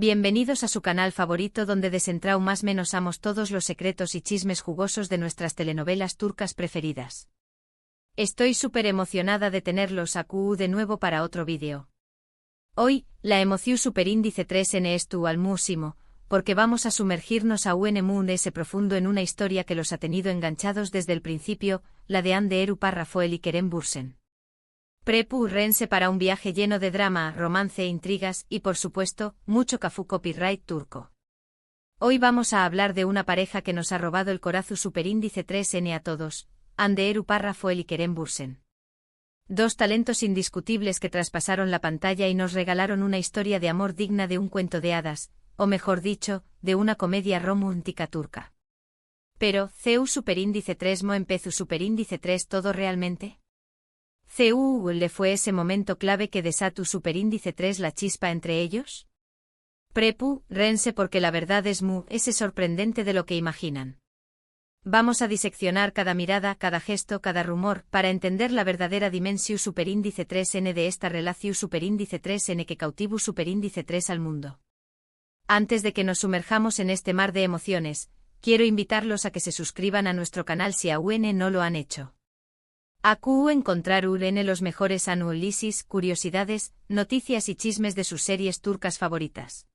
Bienvenidos a su canal favorito donde desentraumasamos todos los secretos y chismes jugosos de nuestras telenovelas turcas preferidas. Estoy súper emocionada de tenerlos aquí de nuevo para otro vídeo. Hoy, la emoción superíndice 3N es tu al músimo, porque vamos a sumergirnos a ese profundo en una historia que los ha tenido enganchados desde el principio, la de Hande Eru Rafael y Kerem Bürsin. Prepárense para un viaje lleno de drama, romance, intrigas y, por supuesto, mucho cafú copyright turco. Hoy vamos a hablar de una pareja que nos ha robado el corazón superíndice 3N a todos, Hande Eru Rafael y Kerem Bürsin. Dos talentos indiscutibles que traspasaron la pantalla y nos regalaron una historia de amor digna de un cuento de hadas, o mejor dicho, de una comedia romántica turca. Pero, ¿CU superíndice 3 mo empezó superíndice 3 todo realmente? ¿Le fue ese momento clave que desató superíndice 3 la chispa entre ellos? Prepárense porque la verdad es sorprendente de lo que imaginan. Vamos a diseccionar cada mirada, cada gesto, cada rumor, para entender la verdadera dimensión superíndice 3N de esta relación superíndice 3N que cautivó superíndice 3 al mundo. Antes de que nos sumerjamos en este mar de emociones, quiero invitarlos a que se suscriban a nuestro canal si aún no lo han hecho. Aquí encontrarán los mejores análisis, curiosidades, noticias y chismes de sus series turcas favoritas.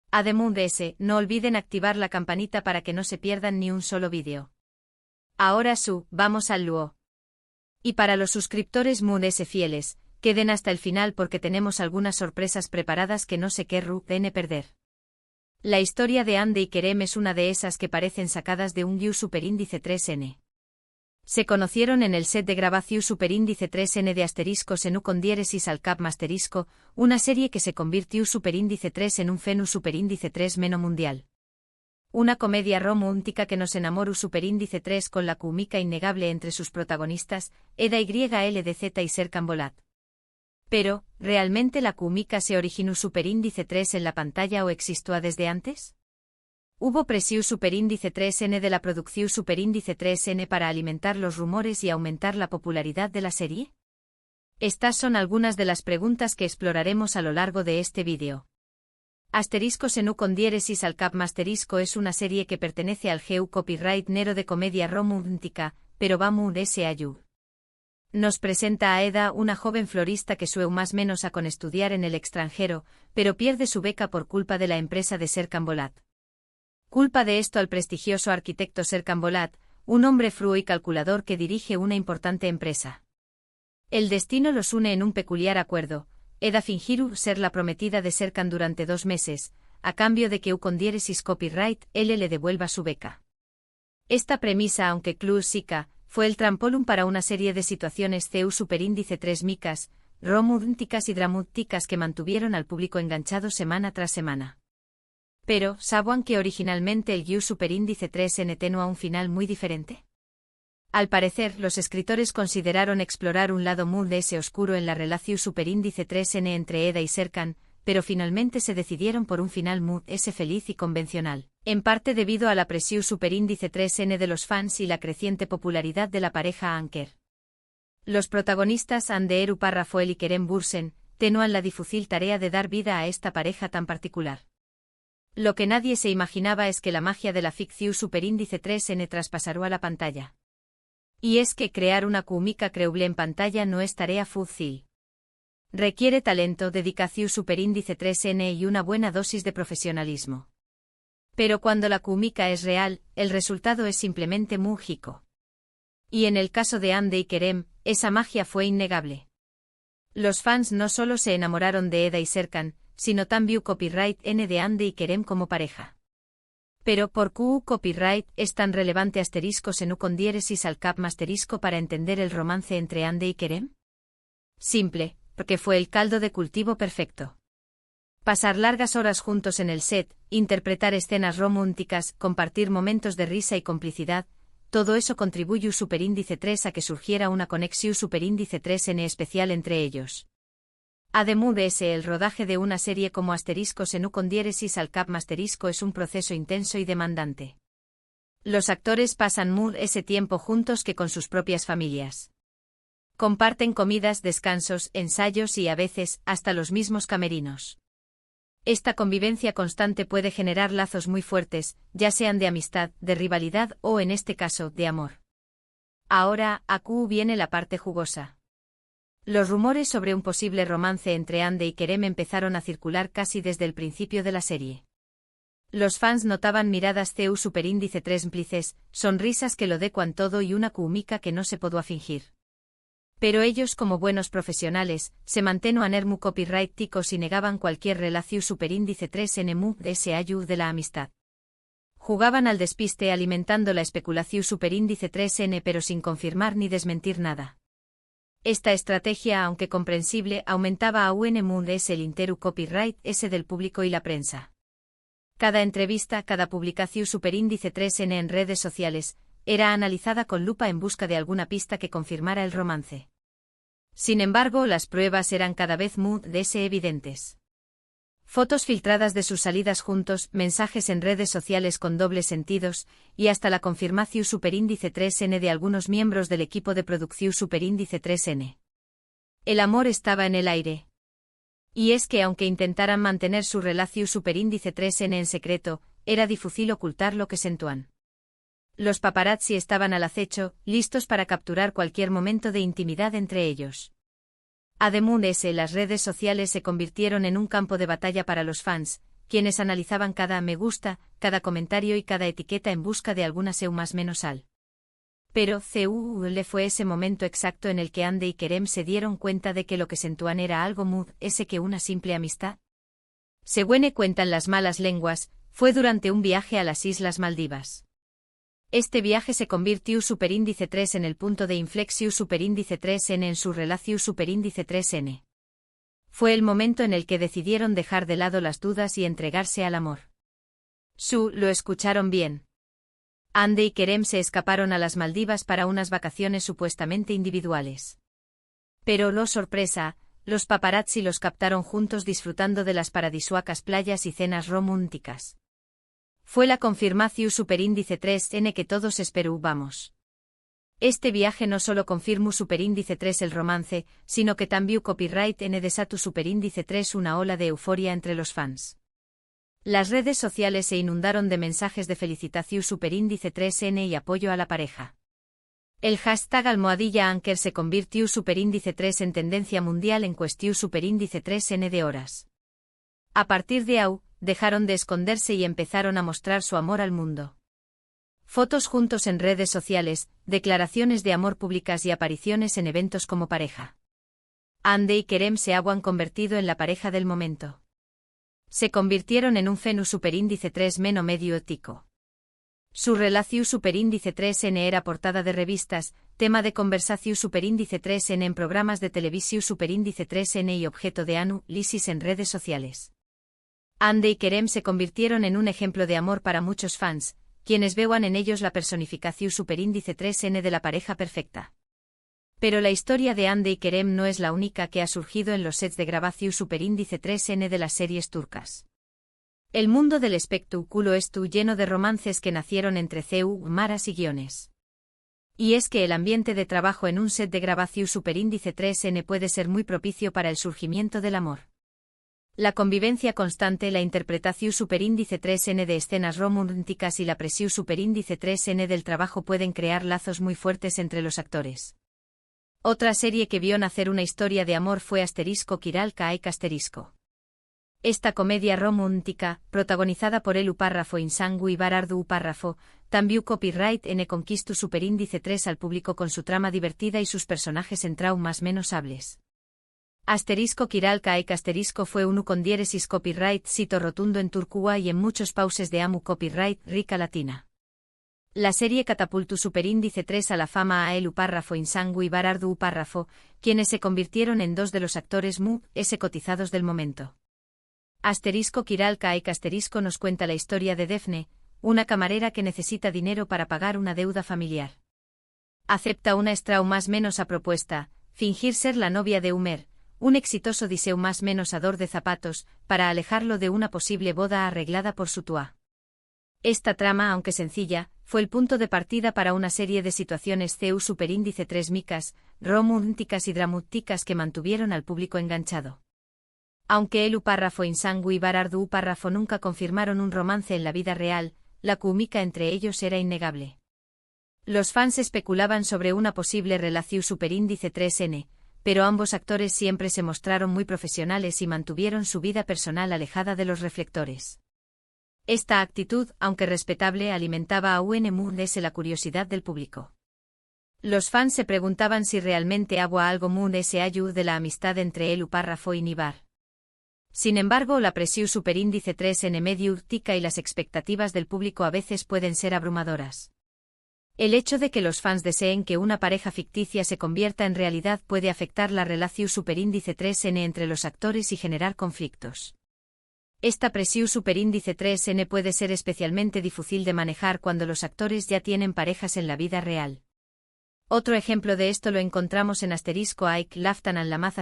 Además de ese, no olviden activar la campanita para que no se pierdan ni un solo vídeo. Ahora vamos al luo. Y para los suscriptores fieles, queden hasta el final porque tenemos algunas sorpresas preparadas que no se querrán perder. La historia de Hande y Kerem es una de esas que parecen sacadas de un superíndice 3N. Se conocieron en el set de grabación superíndice 3N de Asteriscos en U con diéresis al cap masterisco, una serie que se convirtió superíndice 3 en un fenu superíndice 3 meno mundial. Una comedia romántica que nos enamoró superíndice 3 con la química innegable entre sus protagonistas, Eda YLDZ y Serkan Bolat. Pero, ¿realmente la química se originó superíndice 3 en la pantalla o existía desde antes? ¿Hubo presión superíndice 3N de la producción superíndice 3N para alimentar los rumores y aumentar la popularidad de la serie? Estas son algunas de las preguntas que exploraremos a lo largo de este vídeo. Asteriscos en U con diéresis al cap masterisco es una serie que pertenece al GU copyright nero de comedia romántica, pero vamos a ayú. Nos presenta a Eda, una joven florista que sue más menos a con estudiar en el extranjero, pero pierde su beca por culpa de la empresa de Serkan Bolat. Culpa de esto al prestigioso arquitecto Serkan Bolat, un hombre frío y calculador que dirige una importante empresa. El destino los une en un peculiar acuerdo. Eda fingirá ser la prometida de Serkan durante 2 meses, a cambio de que U con diéresis copyright él le devuelva su beca. Esta premisa, aunque clásica, fue el trampolín para una serie de situaciones CU superíndice 3 micas, románticas y dramáticas que mantuvieron al público enganchado semana tras semana. Pero, ¿saben que originalmente el GU superíndice 3N tenía un final muy diferente? Al parecer, los escritores consideraron explorar un lado muy de ese oscuro en la relación superíndice 3N entre Eda y Serkan, pero finalmente se decidieron por un final muy feliz y convencional, en parte debido a la presión superíndice 3N de los fans y la creciente popularidad de la pareja Anker. Los protagonistas Hande Eru Rafael y Kerem Bürsin tenían la difícil tarea de dar vida a esta pareja tan particular. Lo que nadie se imaginaba es que la magia de la ficción superíndice 3N traspasará a la pantalla. Y es que crear una química creíble en pantalla no es tarea fácil. Requiere talento, dedicación superíndice 3N y una buena dosis de profesionalismo. Pero cuando la química es real, el resultado es simplemente mágico. Y en el caso de Hande y Kerem, esa magia fue innegable. Los fans no solo se enamoraron de Eda y Serkan, sino también copyright N de Hande y Kerem como pareja. Pero ¿por qué copyright es tan relevante asteriscos en U con diéresis al cap masterisco para entender el romance entre Hande y Kerem? Simple, porque fue el caldo de cultivo perfecto. Pasar largas horas juntos en el set, interpretar escenas románticas, compartir momentos de risa y complicidad, todo eso contribuyó superíndice 3 a que surgiera una conexión superíndice 3N especial entre ellos. Además de ese, el rodaje de una serie como Asteriscos en U con diéresis al cap masterisco es un proceso intenso y demandante. Los actores pasan ese tiempo juntos que con sus propias familias. Comparten comidas, descansos, ensayos y a veces, hasta los mismos camerinos. Esta convivencia constante puede generar lazos muy fuertes, ya sean de amistad, de rivalidad o, en este caso, de amor. Ahora, aquí viene la parte jugosa. Los rumores sobre un posible romance entre Ande y Kerem empezaron a circular casi desde el principio de la serie. Los fans notaban miradas CU superíndice 3 mplices, sonrisas que lo decuan todo y una cuumica que no se podía fingir. Pero ellos, como buenos profesionales, se mantenuan ermu copyright ticos y negaban cualquier relación superíndice 3 nmu de ese ayu de la amistad. Jugaban al despiste alimentando la especulación superíndice 3n pero sin confirmar ni desmentir nada. Esta estrategia, aunque comprensible, aumentaba aún el interu copyright ese del público y la prensa. Cada entrevista, cada publicación superíndice 3n en redes sociales, era analizada con lupa en busca de alguna pista que confirmara el romance. Sin embargo, las pruebas eran cada vez más evidentes. Fotos filtradas de sus salidas juntos, mensajes en redes sociales con dobles sentidos, y hasta la confirmación superíndice 3n de algunos miembros del equipo de producción superíndice 3n. El amor estaba en el aire. Y es que aunque intentaran mantener su relación superíndice 3n en secreto, era difícil ocultar lo que sentían. Los paparazzi estaban al acecho, listos para capturar cualquier momento de intimidad entre ellos. Además, las redes sociales se convirtieron en un campo de batalla para los fans, quienes analizaban cada me gusta, cada comentario y cada etiqueta en busca de alguna seu más menos al. Pero le fue ese momento exacto en el que Ande y Kerem se dieron cuenta de que lo que sentían era algo más ese que una simple amistad. Según cuentan las malas lenguas, fue durante un viaje a las Islas Maldivas. Este viaje se convirtió superíndice 3 en el punto de inflexión superíndice 3n en su relación superíndice 3n. Fue el momento en el que decidieron dejar de lado las dudas y entregarse al amor. Lo escucharon bien. Ande y Kerem se escaparon a las Maldivas para unas vacaciones supuestamente individuales. Pero, sorpresa, los paparazzi los captaron juntos disfrutando de las paradisuacas playas y cenas románticas. Fue la confirmación superíndice 3n que todos esperábamos. Este viaje no solo confirmó superíndice 3 el romance, sino que también copyright n desatu superíndice 3 una ola de euforia entre los fans. Las redes sociales se inundaron de mensajes de felicitación superíndice 3n y apoyo a la pareja. El hashtag #Anker se convirtió superíndice 3 en tendencia mundial en cuestión superíndice 3n de horas. A partir de ahí, dejaron de esconderse y empezaron a mostrar su amor al mundo. Fotos juntos en redes sociales, declaraciones de amor públicas y apariciones en eventos como pareja. Ande y Kerem se han convertido en la pareja del momento. Se convirtieron en un fenu superíndice 3 menos medio ético. Su relación superíndice 3n era portada de revistas, tema de conversación superíndice 3n en programas de televisión superíndice 3n y objeto de análisis en redes sociales. Ande y Kerem se convirtieron en un ejemplo de amor para muchos fans, quienes vean en ellos la personificación superíndice 3n de la pareja perfecta. Pero la historia de Ande y Kerem no es la única que ha surgido en los sets de grabación superíndice 3n de las series turcas. El mundo del espectáculo estuvo lleno de romances que nacieron entre maras y guiones. Y es que el ambiente de trabajo en un set de grabación superíndice 3n puede ser muy propicio para el surgimiento del amor. La convivencia constante, la interpretación superíndice 3n de escenas románticas y la presión superíndice 3n del trabajo pueden crear lazos muy fuertes entre los actores. Otra serie que vio nacer una historia de amor fue Asterisco Kiral Kaek Asterisco. Esta comedia romántica, protagonizada por Elu Párrafo Insangu y Barardu Párrafo, también copyright n conquistu superíndice 3 al público con su trama divertida y sus personajes en traumas menos hables. Asterisco Kiral Kaek Asterisco fue un con diéresis copyright sito rotundo en Turcúa y en muchos pauses de amu copyright rica latina. La serie catapultó superíndice 3 a la fama a Elu Párrafo Insangu y Barardu Párrafo, quienes se convirtieron en dos de los actores cotizados del momento. Asterisco Kiral Kaek Asterisco nos cuenta la historia de Defne, una camarera que necesita dinero para pagar una deuda familiar. Acepta una más menos a propuesta, fingir ser la novia de Umer, un exitoso diseu más menos ador de zapatos, para alejarlo de una posible boda arreglada por su tuá. Esta trama, aunque sencilla, fue el punto de partida para una serie de situaciones superíndice 3 micas, románticas y dramáticas que mantuvieron al público enganchado. Aunque el párrafo Insangu y Barardu párrafo nunca confirmaron un romance en la vida real, la química entre ellos era innegable. Los fans especulaban sobre una posible relación superíndice 3N, pero ambos actores siempre se mostraron muy profesionales y mantuvieron su vida personal alejada de los reflectores. Esta actitud, aunque respetable, alimentaba a UNMUNS la curiosidad del público. Los fans se preguntaban si realmente había algo ese ayud de la amistad entre el párrafo y Nibar. Sin embargo, la presión superíndice 3N medio tica y las expectativas del público a veces pueden ser abrumadoras. El hecho de que los fans deseen que una pareja ficticia se convierta en realidad puede afectar la relación superíndice 3N entre los actores y generar conflictos. Esta presión superíndice 3N puede ser especialmente difícil de manejar cuando los actores ya tienen parejas en la vida real. Otro ejemplo de esto lo encontramos en Ike Laftan an Lamaz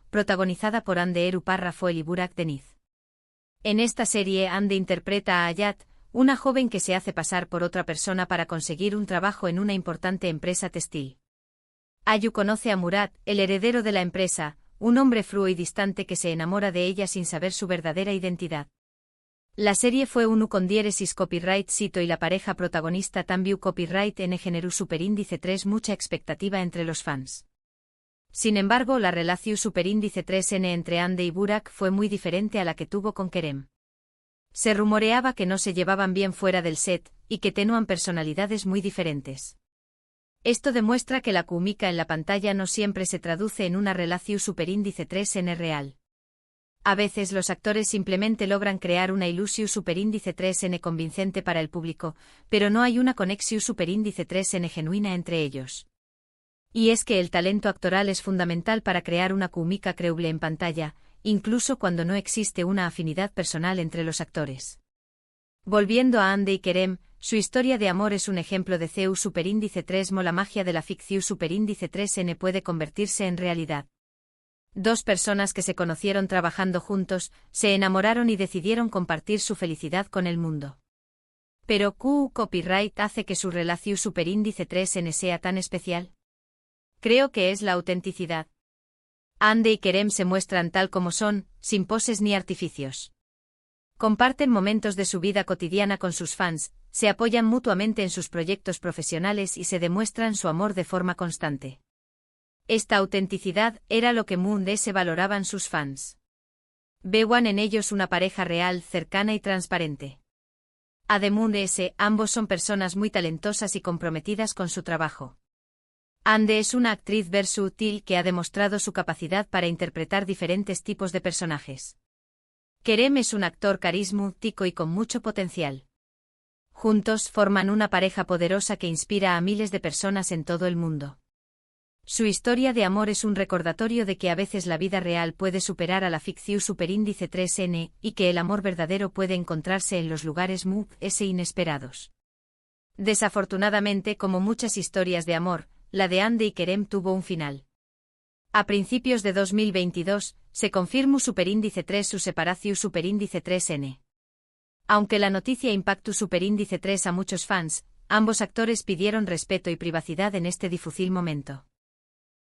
protagonizada por Ande Eru párrafo y Burak Deniz. En esta serie Ande interpreta a Ayat, una joven que se hace pasar por otra persona para conseguir un trabajo en una importante empresa textil. Ayu conoce a Murat, el heredero de la empresa, un hombre frío y distante que se enamora de ella sin saber su verdadera identidad. La serie fue un con diéresis copyright sito y la pareja protagonista también copyright en generó superíndice 3 mucha expectativa entre los fans. Sin embargo, la relación superíndice 3N entre Ande y Burak fue muy diferente a la que tuvo con Kerem. Se rumoreaba que no se llevaban bien fuera del set, y que tenían personalidades muy diferentes. Esto demuestra que la química en la pantalla no siempre se traduce en una relación superíndice 3N real. A veces los actores simplemente logran crear una ilusión superíndice 3N convincente para el público, pero no hay una conexión superíndice 3N genuina entre ellos. Y es que el talento actoral es fundamental para crear una química creíble en pantalla, incluso cuando no existe una afinidad personal entre los actores. Volviendo a Ande y Kerem, su historia de amor es un ejemplo de CEU superíndice 3 la magia de la ficción superíndice 3N puede convertirse en realidad. Dos personas que se conocieron trabajando juntos, se enamoraron y decidieron compartir su felicidad con el mundo. Pero ¿qué copyright hace que su relación superíndice 3N sea tan especial? Creo que es la autenticidad. Ande y Kerem se muestran tal como son, sin poses ni artificios. Comparten momentos de su vida cotidiana con sus fans, se apoyan mutuamente en sus proyectos profesionales y se demuestran su amor de forma constante. Esta autenticidad era lo que se valoraban sus fans. Veían en ellos una pareja real, cercana y transparente. Además de ambos son personas muy talentosas y comprometidas con su trabajo. Ande es una actriz versátil que ha demostrado su capacidad para interpretar diferentes tipos de personajes. Kerem es un actor carismático y con mucho potencial. Juntos forman una pareja poderosa que inspira a miles de personas en todo el mundo. Su historia de amor es un recordatorio de que a veces la vida real puede superar a la ficción superíndice 3N y que el amor verdadero puede encontrarse en los lugares inesperados. Desafortunadamente, como muchas historias de amor, la de Ande y Kerem tuvo un final. A principios de 2022, se confirmó superíndice 3 su separación superíndice 3N. Aunque la noticia impactó superíndice 3 a muchos fans, ambos actores pidieron respeto y privacidad en este difícil momento.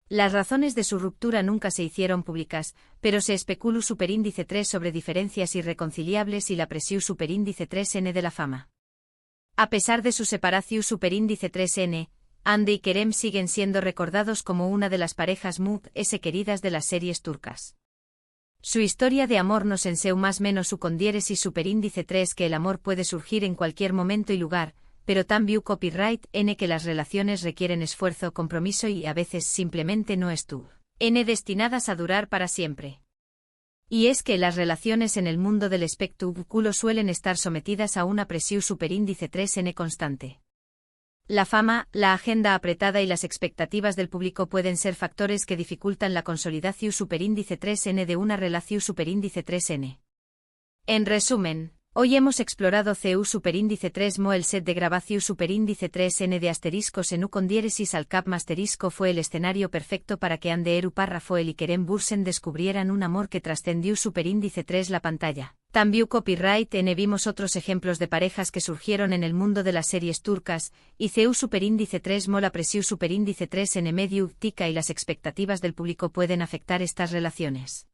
Las razones de su ruptura nunca se hicieron públicas, pero se especuló superíndice 3 sobre diferencias irreconciliables y la presión superíndice 3N de la fama. A pesar de su separación superíndice 3N, Ande y Kerem siguen siendo recordados como una de las parejas queridas de las series turcas. Su historia de amor nos enseña más o menos su condiéresis superíndice 3 que el amor puede surgir en cualquier momento y lugar, pero también copyright n que las relaciones requieren esfuerzo, compromiso y a veces simplemente no están destinadas a durar para siempre. Y es que las relaciones en el mundo del espectáculo suelen estar sometidas a una presión superíndice 3N constante. La fama, la agenda apretada y las expectativas del público pueden ser factores que dificultan la consolidación superíndice 3N de una relación superíndice 3N. En resumen, hoy hemos explorado CEU superíndice 3 el set de grabación superíndice 3N de asteriscos en U con diéresis al cap asterisco fue el escenario perfecto para que Ande Eru Parrafoel y Kerem Bürsin descubrieran un amor que trascendió superíndice 3 la pantalla. También copyright n vimos otros ejemplos de parejas que surgieron en el mundo de las series turcas, y CEU superíndice 3 la presión superíndice 3 n medio tica y las expectativas del público pueden afectar estas relaciones.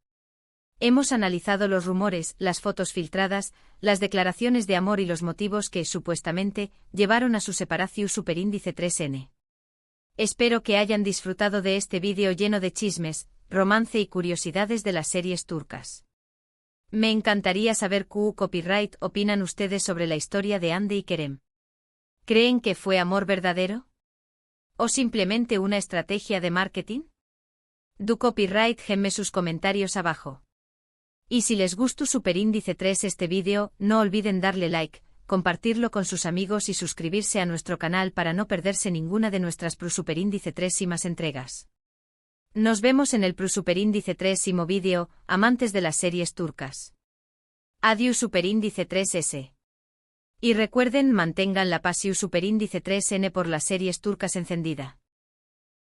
Hemos analizado los rumores, las fotos filtradas, las declaraciones de amor y los motivos que, supuestamente, llevaron a su separatio superíndice 3N. Espero que hayan disfrutado de este vídeo lleno de chismes, romance y curiosidades de las series turcas. Me encantaría saber qué copyright opinan ustedes sobre la historia de Hande y Kerem. ¿Creen que fue amor verdadero? ¿O simplemente una estrategia de marketing? Du copyright gemme sus comentarios abajo. Y si les gustó superíndice 3 este vídeo, no olviden darle like, compartirlo con sus amigos y suscribirse a nuestro canal para no perderse ninguna de nuestras superíndice 3 y más entregas. Nos vemos en el superíndice 3 vídeo, amantes de las series turcas. Adiós superíndice 3S. Y recuerden, mantengan la pasión superíndice 3N por las series turcas encendida.